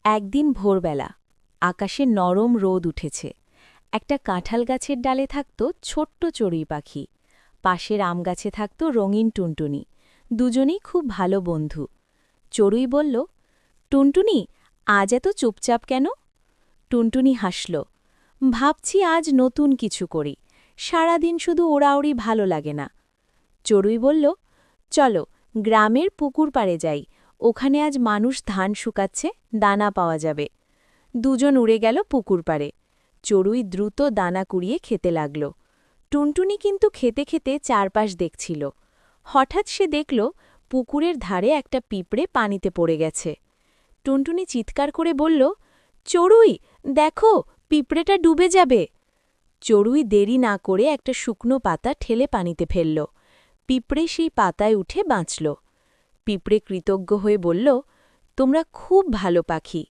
একদিন ভোরবেলা আকাশে নরম রোদ উঠেছে। একটা কাঁঠাল গাছের ডালে থাকত ছোট্ট চড়ুই পাখি, পাশের আম গাছে থাকত রঙিন টুনটুনি। দুজনেই খুব ভালো বন্ধু। চড়ুই বলল, টুনটুনি, আজ এত চুপচাপ কেন? টুনটুনি হাসল, ভাবছি আজ নতুন কিছু করি, সারাদিন শুধু ওড়াওড়ি ভালো লাগে না। চড়ুই বলল, চলো গ্রামের পুকুর পাড়ে যাই, ওখানে আজ মানুষ ধান শুকাচ্ছে, দানা পাওয়া যাবে। দুজন উড়ে গেল পুকুর পাড়ে। চড়ুই দ্রুত দানা কুড়িয়ে খেতে লাগল। টুনটুনি কিন্তু খেতে খেতে চারপাশ দেখছিল। হঠাৎ সে দেখল পুকুরের ধারে একটা পিঁপড়ে পানিতে পড়ে গেছে। টুনটুনি চিৎকার করে বলল, চড়ুই, দেখো, পিঁপড়েটা ডুবে যাবে। চড়ুই দেরি না করে একটা শুকনো পাতা ঠেলে পানিতে ফেলল। পিঁপড়ে সেই পাতায় উঠে বাঁচল। পিঁপড়ে কৃতজ্ঞ হয়ে বলল, তোমরা খুব ভালো পাখি।